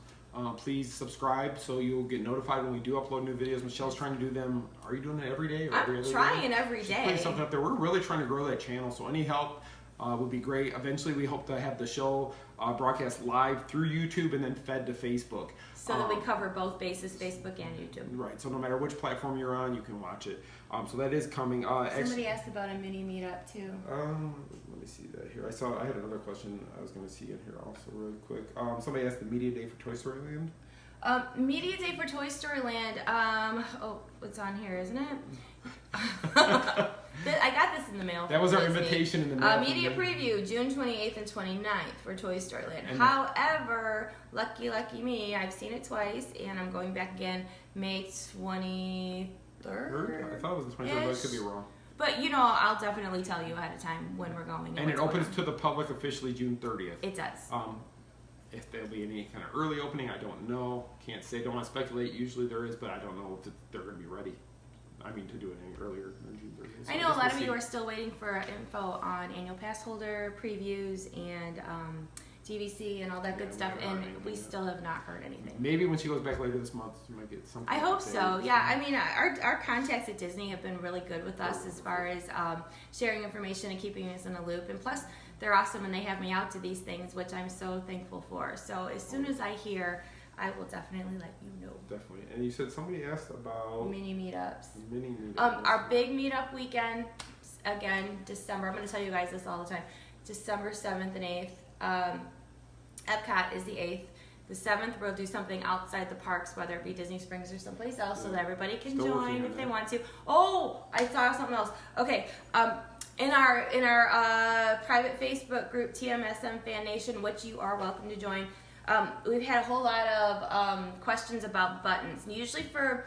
Please subscribe so you'll get notified when we do upload new videos. Michelle's trying to do them. Are you doing it every day or every other day? I'm trying every She's day. putting something up there. We're really trying to grow that channel, so any help would be great. Eventually, we hope to have the show broadcast live through YouTube and then fed to Facebook. So that we cover both bases, Facebook and YouTube. Right, so no matter which platform you're on, you can watch it. So that is coming. Somebody asked about a mini meetup too. Let me see that here. I had another question I was going to see in here also really quick. Somebody asked the media day for Toy Story Land. Media day for Toy Story Land. It's on here, isn't it? I got this in the mail. That was our invitation in the mail. Media preview, June 28th and 29th for Toy Story Land. However, lucky me, I've seen it twice, and I'm going back again May 23rd. I thought it was the 23rd, but I could be wrong. But, I'll definitely tell you ahead of time when we're going. And it opens to the public officially June 30th. It does. If there'll be any kind of early opening, I don't know. Can't say. Don't want to speculate. Usually there is, but I don't know if they're going to be ready. To do it any earlier than June 30th. So I know a lot of you are still waiting for info on annual pass holder previews and DVC and all that good stuff, and we still have not heard anything. Maybe when she goes back later this month, she might get something. I hope so. Yeah, our contacts at Disney have been really good with us as far as sharing information and keeping us in the loop. And plus, they're awesome and they have me out to these things, which I'm so thankful for. So as soon as I hear, I will definitely let you know. Definitely. And you said somebody asked about mini meetups. Our big meetup weekend, again, December. I'm going to tell you guys this all the time. December 7th and 8th. Epcot is the 8th. The 7th, we'll do something outside the parks, whether it be Disney Springs or someplace else, so that everybody can join if they want to. Oh, I saw something else. Okay, in our private Facebook group, TMSM Fan Nation, which you are welcome to join, we've had a whole lot of questions about buttons. And usually for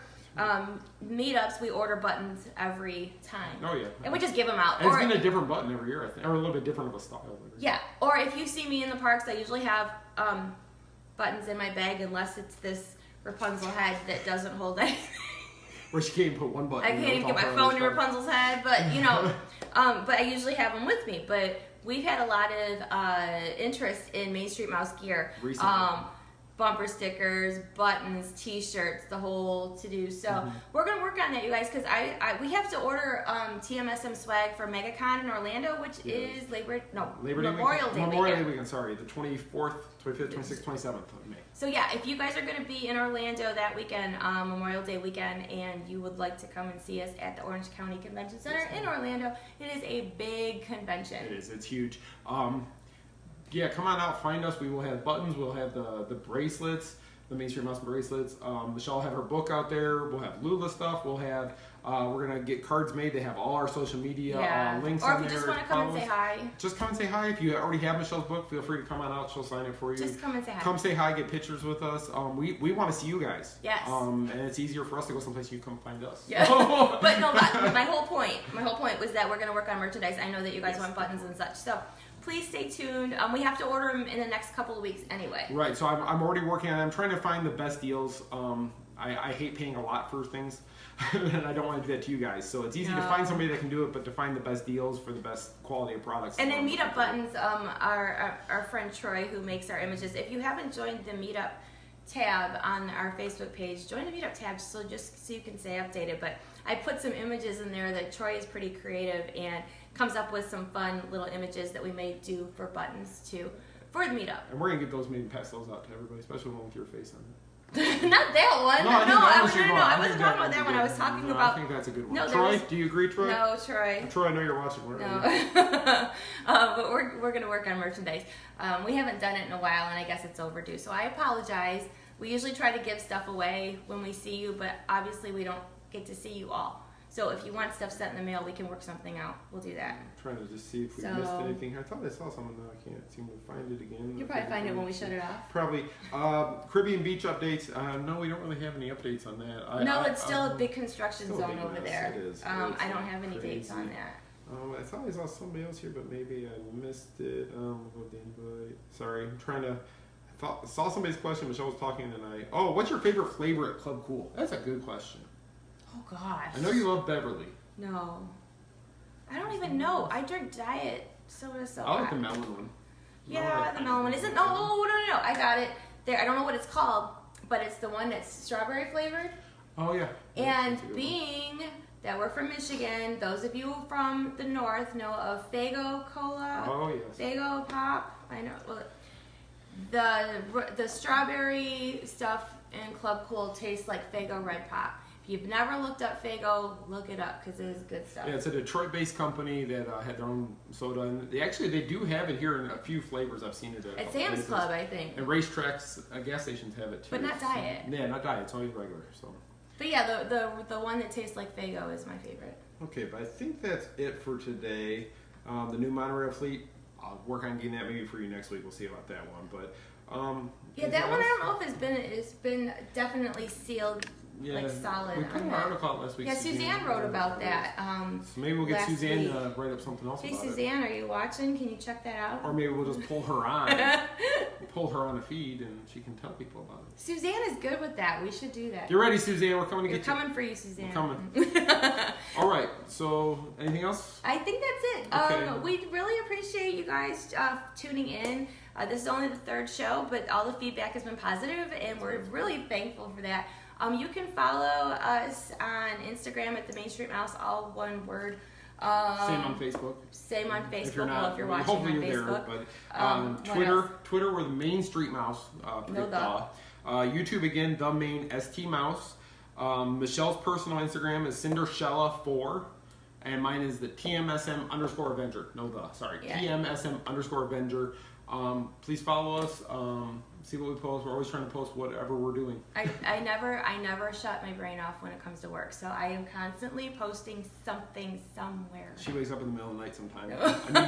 meetups, we order buttons every time. Oh, yeah. And we just give them out. And it's been a different button every year, I think, or a little bit different of a style. Yeah, or if you see me in the parks, I usually have buttons in my bag, unless it's this Rapunzel head that doesn't hold anything. Where she can't even put one button. I can't even get my phone in Rapunzel's head, but but I usually have them with me. But we've had a lot of interest in Main Street Mouse gear. Recently. Bumper stickers, buttons, T-shirts, the whole to-do. So we're going to work on that, you guys, because we have to order TMSM swag for MegaCon in Orlando, which is Memorial Day weekend. Sorry, the 24th, 25th, 26th, 27th of May. So yeah, if you guys are going to be in Orlando that weekend, Memorial Day weekend, and you would like to come and see us at the Orange County Convention Center in Orlando, it is a big convention. It is. It's huge. Yeah, come on out, find us. We will have buttons. We'll have the bracelets, the Main Street Mouse bracelets. Michelle will have her book out there. We'll have Lula stuff. We'll have We're gonna get cards made. They have all our social media links or on if you there. just want to come and say hi. Just come and say hi. If you already have Michelle's book, feel free to come on out. She'll sign it for you. Just come and say hi. Come say hi, get pictures with us. We want to see you guys. Yes. And it's easier for us to go someplace you come find us. Yeah. But no, my whole point was that we're gonna work on merchandise. I know that you guys want buttons and such. So please stay tuned. We have to order them in the next couple of weeks anyway. Right. So I'm already working on it. I'm trying to find the best deals. I hate paying a lot for things, and I don't want to do that to you guys. So it's easy to find somebody that can do it, but to find the best deals for the best quality of products. And then Meetup Buttons, our friend Troy, who makes our images. If you haven't joined the Meetup tab on our Facebook page, join the Meetup tab just so you can stay updated. But I put some images in there that Troy is pretty creative and comes up with some fun little images that we may do for buttons too for the Meetup. And we're gonna get those made and pass those out to everybody, especially one with your face on it. Not that one. No, I wasn't talking about that one. I was talking about. I think that's a good one. No, Troy, do you agree, Troy? No, Troy. Troy, I know you're watching. No. But we're gonna work on merchandise. We haven't done it in a while, and I guess it's overdue. So I apologize. We usually try to give stuff away when we see you, but obviously we don't get to see you all. So if you want stuff sent in the mail, we can work something out. We'll do that. I'm trying to just see if we missed anything. I thought I saw something, though. I can't seem to find it again. You'll probably find it when we shut it off. Probably. Caribbean Beach updates. No, we don't really have any updates on that. It's still a big construction zone over there. It is. I don't have any dates on that. I thought I saw somebody else here, but maybe I missed it. We'll go with the invite. Sorry, I'm trying to. Saw somebody's question. Michelle was talking tonight. Oh, what's your favorite flavor at Club Cool? That's a good question. Oh gosh. I know you love Beverly. No. I don't even know. I drink diet soda so I like the melon one. Yeah, the melon one. Isn't no. I got it. There. I don't know what it's called, but it's the one that's strawberry flavored. Oh yeah. And being that we're from Michigan, those of you from the north know of Faygo Cola. Oh yes. Faygo Pop. I know. Well, the strawberry stuff in Club Cool tastes like Faygo Red Pop. If you've never looked up Faygo, look it up because it is good stuff. Yeah, it's a Detroit-based company that had their own soda, and they do have it here in a few flavors. I've seen it at Sam's Club, I think. And racetracks, gas stations have it too. But not diet. Yeah, not diet. It's only regular. So. But yeah, the one that tastes like Faygo is my favorite. Okay, but I think that's it for today. The new monorail fleet. I'll work on getting that maybe for you next week. We'll see about that one, but. Yeah, that one I don't know if it's been definitely sealed. Yeah, like solid. We put an article out last week. Yeah, Suzanne wrote about that. So maybe we'll get Suzanne to write up something else about it. Hey, Suzanne, are you watching? Can you check that out? Or maybe we'll just pull her on. Pull her on a feed, and she can tell people about it. Suzanne is good with that. We should do that. Get ready, Suzanne. We're coming to get you. We're coming for you, Suzanne. We're coming. All right. So, anything else? I think that's it. Okay. We really appreciate you guys tuning in. This is only the third show, but all the feedback has been positive, and we're really thankful for that. You can follow us on Instagram at the Main Street Mouse, all one word. Same on Facebook. Same on Facebook. If you're not, if you're watching hopefully on you're Facebook. there. But Twitter, we're the Main Street Mouse. YouTube again, the Main ST Mouse. Michelle's personal Instagram is Cindershella4, and mine is the TMSM _Avenger. TMSM _Avenger. Please follow us. See what we post. We're always trying to post whatever we're doing. I never shut my brain off when it comes to work, so I am constantly posting something somewhere. She wakes up in the middle of the night sometime. I mean,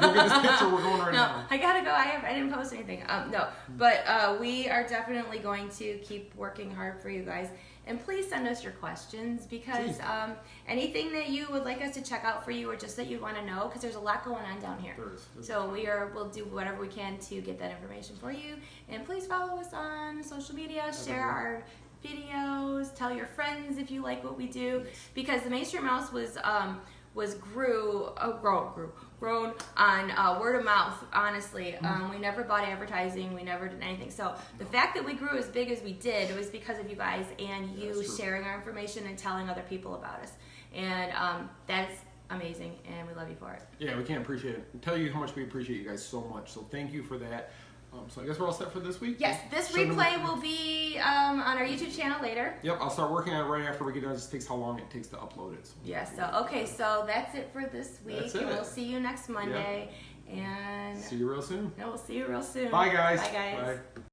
look at this picture we're going right now. I gotta go. I didn't post anything. But we are definitely going to keep working hard for you guys. And please send us your questions because anything that you would like us to check out for you or just that you want to know, because there's a lot going on down here. So we'll do whatever we can to get that information for you. And please follow us on social media, share our videos, tell your friends if you like what we do, because the Main Street Mouse was grown on word of mouth, honestly. We never bought advertising, we never did anything. So the fact that we grew as big as we did, it was because of you guys and you sharing our information and telling other people about us. And that's amazing, and we love you for it. Yeah, we can't appreciate it. Tell you how much we appreciate you guys so much. So thank you for that. So I guess we're all set for this week? Yes, this replay will be on our YouTube channel later. Yep, I'll start working on it right after we get done. It just takes how long it takes to upload it. So. Yeah, so that's it for this week. And we'll see you next Monday. And see you real soon. We'll see you real soon. Bye, guys. Bye, guys. Bye.